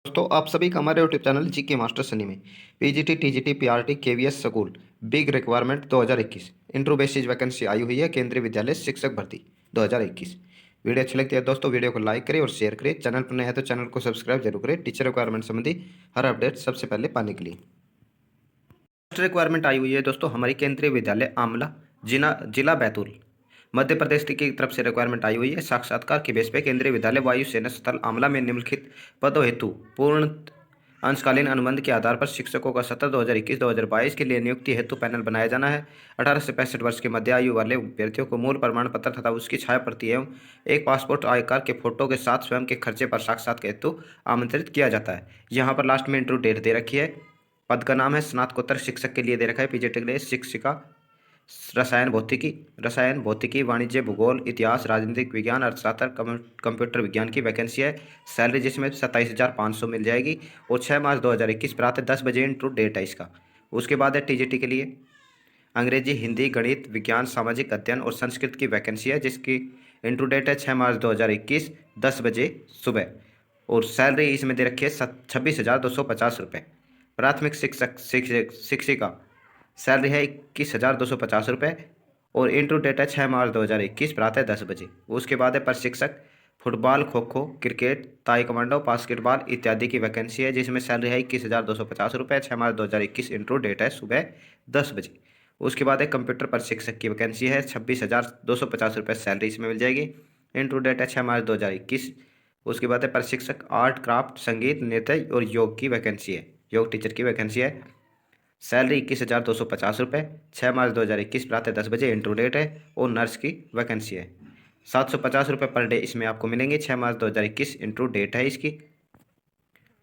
दोस्तों आप सभी का हमारे यूट्यूब चैनल जी के मास्टर सनी में PGT TGT PRT KVS school big requirement 2021 intro basis vacancy आई हुई है केंद्रीय विद्यालय शिक्षक भर्ती 2021। वीडियो अच्छी लगती है दोस्तों वीडियो को लाइक करें और शेयर करें। चैनल पर नए हैं तो चैनल को सब्सक्राइब जरूर करें टीचर रिक्वायरमेंट संबंधी हर अपडेट सबसे पहले पाने के लिए। फर्स्ट रिक्वायरमेंट आई हुई है दोस्तों हमारी केंद्रीय विद्यालय आमला जिला जिला बैतूल मध्य प्रदेश की तरफ से रिक्वायरमेंट आई हुई है। साक्षात्कार के बेस पे केंद्रीय विद्यालय वायु सेना स्थल आमला में निम्नलिखित पदों हेतु पूर्ण अंशकालीन अनुबंध के आधार पर शिक्षकों का सत्र 2021-2022 के लिए नियुक्ति हेतु पैनल बनाया जाना है। 18 से 65 वर्ष की मध्य आयु वाले अभ्यर्थियों को मूल प्रमाण पत्र तथा उसकी छाया प्रति एवं एक पासपोर्ट आयकर के फोटो के साथ स्वयं के खर्चे पर साक्षात्कार हेतु आमंत्रित किया जाता है। यहाँ पर लास्ट में इंटरव्यू डेट दे रखी है। पद का नाम है स्नातकोत्तर शिक्षक के लिए दे रखा है। पीजीटी के लिए शिक्षिका रसायन भौतिकी वाणिज्य भूगोल इतिहास राजनीतिक विज्ञान अर्थशास्त्र कंप्यूटर विज्ञान की वैकेंसी है। सैलरी जिसमें 27,500 मिल जाएगी और 6 मार्च 2021 प्रातः 10 बजे इंटरव्यू डेट है इसका। उसके बाद है टीजीटी के लिए अंग्रेजी हिंदी गणित विज्ञान सामाजिक अध्ययन और संस्कृत की वैकेंसी है जिसकी इंटरव्यू डेट है 6 मार्च 2021 10 बजे सुबह और सैलरी इसमें दे रखी है 26,250 रुपये। प्राथमिक शिक्षिका सैलरी है 21,250 रुपये और इंटरव्यू डेट है 6 मार्च 2021 प्रातः 10 बजे। उसके बाद है प्रशिक्षक football kho kho cricket taekwondo basketball इत्यादि की वैकेंसी है जिसमें सैलरी है 21,250 रुपये। 6 मार्च 2021 इंटरव्यू डेट है सुबह 10 बजे। उसके बाद है कंप्यूटर प्रशिक्षक की वैकेंसी है 26,250 रुपये सैलरी इसमें मिल जाएगी। इंटरव्यू डेट है 6 मार्च 2021। उसके बाद है प्रशिक्षक आर्ट क्राफ्ट संगीत नृत्य और योग की वैकेंसी है योग टीचर की वैकेंसी है। सैलरी 21,250 रुपये। 6 मार्च 2021 प्रातः 10 बजे इंटरव्यू डेट है और नर्स की वैकेंसी है 750 रुपये पर डे इसमें आपको मिलेंगे। 6 मार्च 2021 इंटरव्यू डेट है इसकी।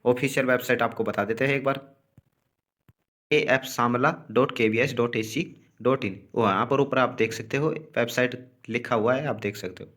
ऑफिशियल वेबसाइट आपको बता देते हैं एक बार afsamla.kvs.ac.in वहाँ पर ऊपर आप देख सकते हो वेबसाइट लिखा हुआ है आप देख सकते हो।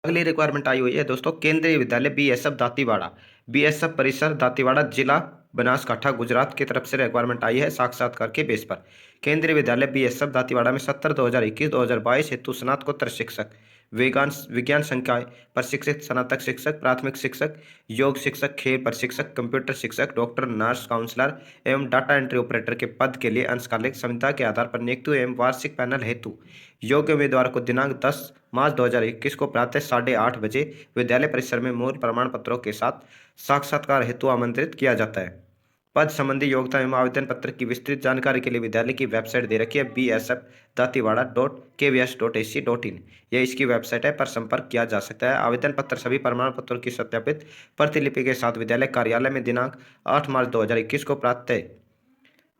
अगली रिक्वायरमेंट आई हुई है दोस्तों केंद्रीय विद्यालय बीएसएफ दातीवाड़ा बीएसएफ परिसर दातीवाड़ा जिला बनासकाठा गुजरात की तरफ से रिक्वायरमेंट आई है साक्षात्कार के बेस पर। केंद्रीय विद्यालय बीएसएफ दातीवाड़ा में 2021-2022 हेतु स्नातकोत्तर शिक्षक विज्ञान विज्ञान संकाय प्रशिक्षित स्नातक शिक्षक प्राथमिक शिक्षक योग शिक्षक खेल प्रशिक्षक कंप्यूटर शिक्षक डॉक्टर नर्स काउंसलर एवं डाटा एंट्री ऑपरेटर के पद के लिए अंशकालिक संविदा के आधार पर नियुक्ति एवं वार्षिक पैनल हेतु योग्य उम्मीदवार को दिनांक 10 मार्च 2021 को प्रातः 8:30 बजे विद्यालय परिसर में मूल प्रमाण पत्रों के साथ साक्षात्कार हेतु आमंत्रित किया जाता है। पद संबंधी योग्यता एवं आवेदन पत्र की विस्तृत जानकारी के लिए विद्यालय की वेबसाइट दे रखी है bsf.datiwada.kvs.ac.in यह इसकी वेबसाइट है पर संपर्क किया जा सकता है। आवेदन पत्र सभी प्रमाण पत्रों की सत्यापित प्रतिलिपि के साथ विद्यालय कार्यालय में दिनांक 8 मार्च 2021 को प्रातः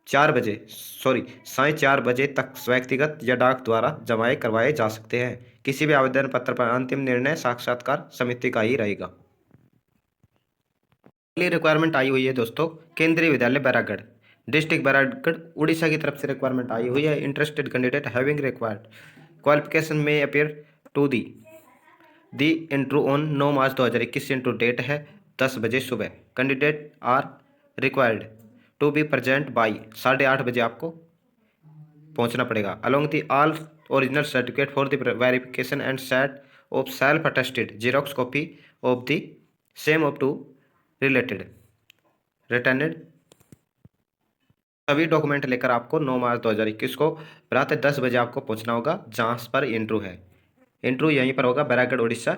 4 बजे तक व्यक्तिगत या डाक द्वारा जमा करवाए जा सकते हैं। किसी भी आवेदन पत्र पर अंतिम निर्णय साक्षात्कार समिति का ही रहेगा। अगली रिक्वायरमेंट आई हुई है दोस्तों केंद्रीय विद्यालय बैरागढ़ डिस्ट्रिक्ट बैरागढ़ उड़ीसा की तरफ से रिक्वायरमेंट आई हुई है। Interested candidate having required qualification में appear to the interview on 9 March 2021 interview date है 10 बजे सुबह। Candidate are required to be present by 8:30 बजे आपको पहुंचना पड़ेगा along the all original certificate for the verification and set of self attested xerox copy of the same of to related returned सभी document लेकर आपको 9 मार्च 2021 को प्रातः 10 बजे आपको पहुंचना होगा जहां पर इंटरव्यू है। इंटरव्यू यहीं पर होगा बैरागढ़ उड़ीसा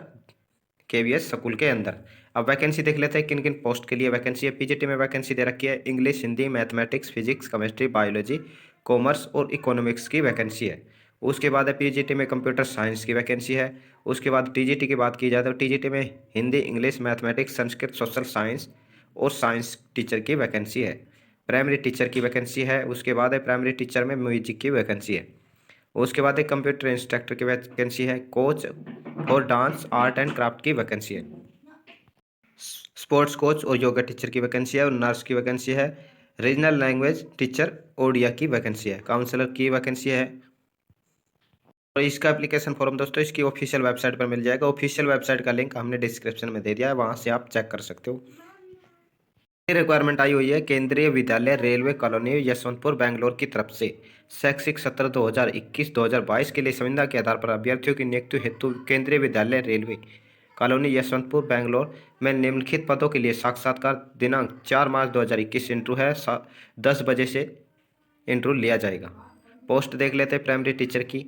केवीएस स्कूल के अंदर। अब वैकेंसी देख लेते हैं किन किन पोस्ट के लिए वैकेंसी है। पीजीटी में वैकेंसी दे रखी है English Hindi mathematics physics chemistry biology commerce और इकोनॉमिक्स की वैकेंसी है। उसके बाद है पीजीटी में कंप्यूटर साइंस की वैकेंसी है। उसके बाद टीजीटी की बात की जाए तो टीजीटी में Hindi English mathematics Sanskrit social science और साइंस टीचर की वैकेंसी है। प्राइमरी टीचर की वैकेंसी है। उसके बाद है प्राइमरी टीचर में म्यूजिक की वैकेंसी है। उसके बाद एक कंप्यूटर इंस्ट्रक्टर की वैकेंसी है। कोच और डांस आर्ट एंड क्राफ्ट की वैकेंसी है। स्पोर्ट्स कोच और योगा टीचर की वैकेंसी है और नर्स की वैकेंसी है। रीजनल लैंग्वेज टीचर ओडिया की वैकेंसी है। काउंसलर की वैकेंसी है। और इसका एप्लीकेशन फॉर्म दोस्तों इसकी ऑफिशियल वेबसाइट पर मिल जाएगा। ऑफिशियल वेबसाइट का लिंक हमने डिस्क्रिप्शन में दे दिया है वहाँ से आप चेक कर सकते हो। रिक्वायरमेंट आई हुई है केंद्रीय विद्यालय रेलवे कॉलोनी यशवंतपुर बेंगलोर की तरफ से शैक्षिक सत्र 2021-2022 के लिए संविदा के आधार पर अभ्यर्थियों की नियुक्ति हेतु केंद्रीय विद्यालय रेलवे कॉलोनी यशवंतपुर बेंगलोर में निम्नलिखित पदों के लिए साक्षात्कार दिनांक 4 मार्च 2021 इंटरव्यू है 10 बजे से इंटरव्यू लिया जाएगा। पोस्ट देख लेते हैं। प्राइमरी टीचर की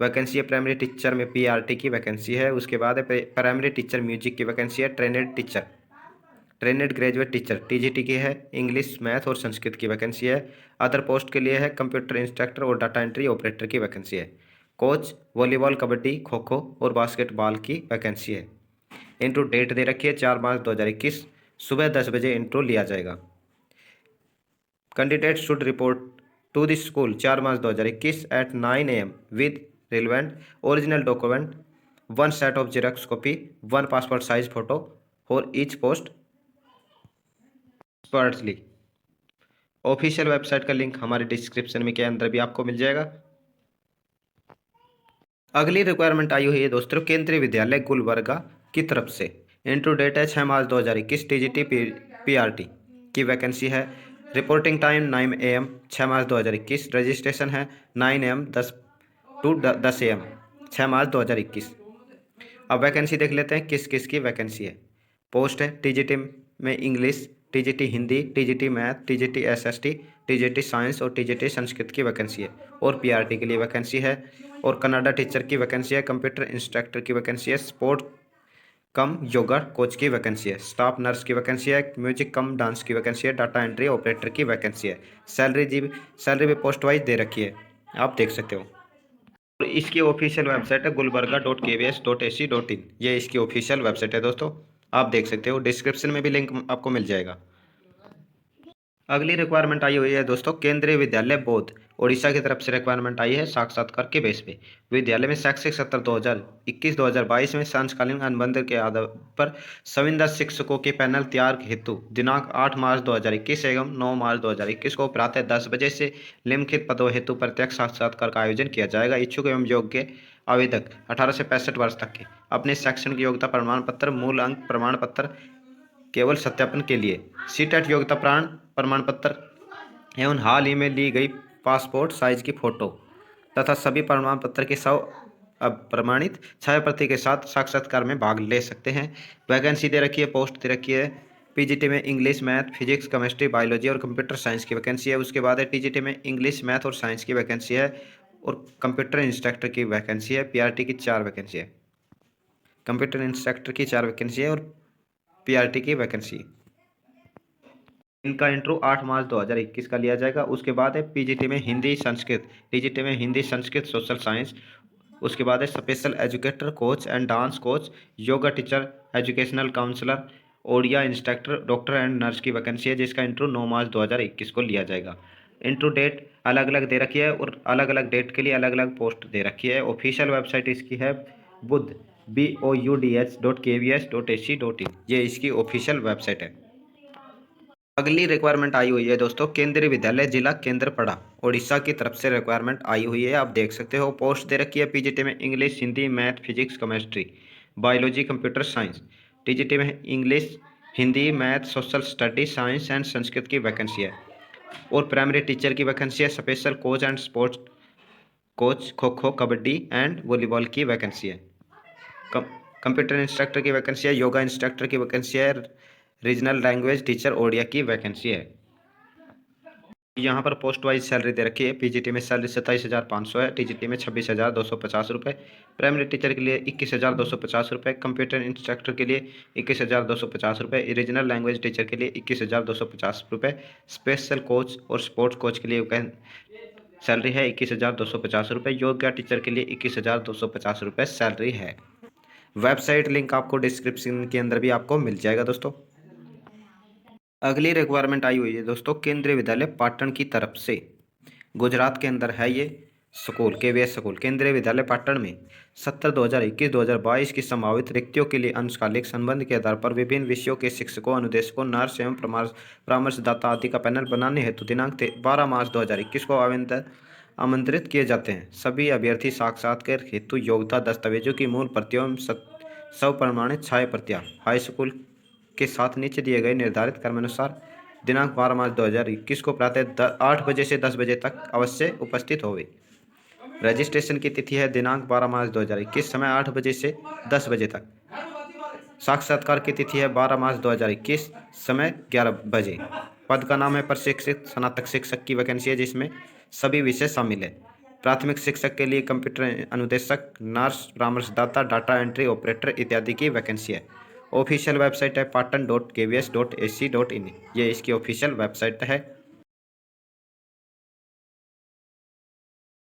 वैकेंसी है, प्राइमरी टीचर में पीआरटी की वैकेंसी है। उसके बाद है प्राइमरी टीचर म्यूजिक की वैकेंसी है। ट्रेनेड टीचर, ट्रेनेड ग्रेजुएट टीचर टीजीटी की है। इंग्लिश, मैथ और संस्कृत की वैकेंसी है। अदर पोस्ट के लिए है कंप्यूटर इंस्ट्रक्टर और डाटा एंट्री ऑपरेटर की वैकेंसी है। कोच वॉलीबॉल, कबड्डी, खो खो और बास्केटबॉल की वैकेंसी है। इंटरव्यू डेट दे रखी है 4 मार्च 2021 सुबह 10 बजे इंटरव्यू लिया जाएगा। Candidate should report to the school 4 March 2021 at 9 AM with relevant original document, 1 set of xerox copy, 1 passport size photo for each post expertly. Official website का link हमारे description में के अंदर भी आपको मिल जाएगा। अगली रिक्वायरमेंट आई हुई है दोस्तों केंद्रीय विद्यालय गुलबर्गा की तरफ से। इंटरव्यू डेट है 6 मार्च 2021 टीजीटी पीआरटी की वैकेंसी है। Reporting time 9 AM 6 March 2021। Registration है 9 AM 10 to 10 AM 6 मार्च 2021। अब वैकेंसी देख लेते हैं किस किस की वैकेंसी है। पोस्ट है टीजीटी में English, TGT Hindi, TGT math, TGT SST, TGT science और टीजीटी संस्कृत की वैकेंसी है। और पीआरटी के लिए वैकेंसी है। और कन्नड़ा टीचर की वैकेंसी है। कंप्यूटर इंस्ट्रक्टर की वैकेंसी है। स्पोर्ट कम योगा कोच की वैकेंसी है। स्टाफ नर्स की वैकेंसी है। म्यूजिक कम डांस की वैकेंसी है। डाटा एंट्री ऑपरेटर की वैकेंसी है। सैलरी भी पोस्ट वाइज दे रखी है, आप देख सकते हो। और इसकी ऑफिशियल वेबसाइट है gulbarga.kvs.ac.in। ये इसकी ऑफिशियल वेबसाइट है दोस्तों, आप देख सकते हो। डिस्क्रिप्शन में भी लिंक आपको मिल जाएगा। अगली रिक्वायरमेंट आई हुई है दोस्तों केंद्रीय विद्यालय बोध उड़ीसा की तरफ से रिक्वायरमेंट आई है साक्षात्कार के बेस पे। विद्यालय में शैक्षिक सत्र 2021-2022 में सांशकालीन अनुबंध के आधार पर संविदा शिक्षकों के पैनल तैयार हेतु दिनांक 8 मार्च 2021 एवं 9 मार्च 2021 को प्रातः 10 बजे से निम्नलिखित पदों हेतु प्रत्यक्ष साक्षात्कार का आयोजन किया जाएगा। इच्छुक एवं योग्य आवेदक 18 से 65 वर्ष तक के अपने शैक्षणिक योग्यता प्रमाण पत्र, मूल अंक प्रमाण पत्र केवल सत्यापन के लिए, सीटेट योग्यता प्रमाण पत्र एवं हाल ही में ली गई पासपोर्ट साइज की फोटो तथा सभी प्रमाण पत्र के 100 प्रमाणित छाया प्रति के साथ साक्षात्कार में भाग ले सकते हैं। वैकेंसी दे रखी है, पोस्ट दे रखी है। पीजीटी में English, math, physics, chemistry, biology और कंप्यूटर साइंस की वैकेंसी है। उसके बाद है टीजीटी में इंग्लिश, मैथ और साइंस की वैकेंसी है। और कंप्यूटर इंस्ट्रक्टर की वैकेंसी है। पीआरटी की 4 वैकेंसी है। कंप्यूटर इंस्ट्रक्टर की 4 वैकेंसी है और पीआरटी की वैकेंसी। इनका इंट्रो 8 मार्च 2021 का लिया जाएगा। उसके बाद है पीजीटी में हिंदी संस्कृत, टीजीटी में हिंदी संस्कृत सोशल साइंस। उसके बाद है special educator, coach and dance coach, yoga teacher, educational counsellor, Odia instructor, doctor and nurse की वैकेंसी है जिसका इंट्रो 9 मार्च 2021 को लिया जाएगा। इंट्रो डेट अलग अलग दे रखी है और अलग अलग डेट के लिए अलग अलग पोस्ट दे रखी है। ऑफिशियल वेबसाइट इसकी है बुद्ध BOUDH.KVS.AC.in। ये इसकी ऑफिशियल वेबसाइट है। अगली रिक्वायरमेंट आई हुई है दोस्तों केंद्रीय विद्यालय जिला केंद्रपड़ा उड़ीसा की तरफ से रिक्वायरमेंट आई हुई है, आप देख सकते हो। पोस्ट दे रखी है पीजीटी में English, Hindi, math, physics, chemistry, biology, computer science. TGT में English, Hindi, math, social study, science and Sanskrit की वैकेंसी है। और प्राइमरी टीचर की वैकेंसी है। Special coach and sports coach, kho kho, kabaddi and volleyball की वैकेंसी है। कंप्यूटर इंस्ट्रक्टर की वैकेंसी है। योगा इंस्ट्रक्टर की वैकेंसी है। रीजनल लैंग्वेज टीचर ओडिया की वैकेंसी है। यहाँ पर पोस्ट वाइज सैलरी दे रखी है। पीजीटी में सैलरी 27,500 है। टीजीटी में 26,250 रुपये। प्राइमरी टीचर के लिए 21,250 रुपये। कंप्यूटर इंस्ट्रक्टर के लिए 21,250 रुपये। रीजनल लैंग्वेज टीचर के लिए 21,250 रुपये। स्पेशल कोच और स्पोर्ट्स कोच के लिए सैलरी है 21,250 रुपये। योगा टीचर के लिए 21,250 रुपये सैलरी है। वेबसाइट लिंक आपको डिस्क्रिप्शन के अंदर भी आपको मिल जाएगा दोस्तों। अगली रिक्वायरमेंट आई हुई है दोस्तों केंद्रीय विद्यालय पाटन की तरफ से। गुजरात के अंदर है ये स्कूल, केवीएस स्कूल। केंद्रीय विद्यालय पाटन में सत्र 2021-2022 की संभावित रिक्तियों के लिए अंशकालिक संबंध के आधार पर विभिन्न विषयों के शिक्षकों, अनुदेशकों, नर्स एवं परामर्शदाता आदि का पैनल बनाने हेतु दिनांक 12 मार्च 2021 को आमंत्रित किए जाते हैं। सभी अभ्यर्थी साक्षात्कार हेतु योग्यता दस्तावेजों की मूल प्रतियों एवं स्वप्रमाणित छाया प्रतियां हाई स्कूल के साथ नीचे दिए गए निर्धारित क्रमानुसार दिनांक 12 मार्च 2021 को प्रातः 8 बजे से 10 बजे तक अवश्य उपस्थित होवे। रजिस्ट्रेशन की तिथि है दिनांक 12 मार्च 2021, समय 8 बजे से 10 बजे तक। साक्षात्कार की तिथि है 12 मार्च 2021, समय 11 बजे। पद का नाम है प्रशिक्षित स्नातक शिक्षक की वैकेंसी है, जिसमें सभी विषय शामिल है। प्राथमिक शिक्षक के लिए कंप्यूटर अनुदेशक, नर्स, परामर्शदाता, डाटा एंट्री ऑपरेटर इत्यादि की वैकेंसी है। ऑफिशियल वेबसाइट है patan.kvs.ac.in, ये इसकी ऑफिशियल वेबसाइट है।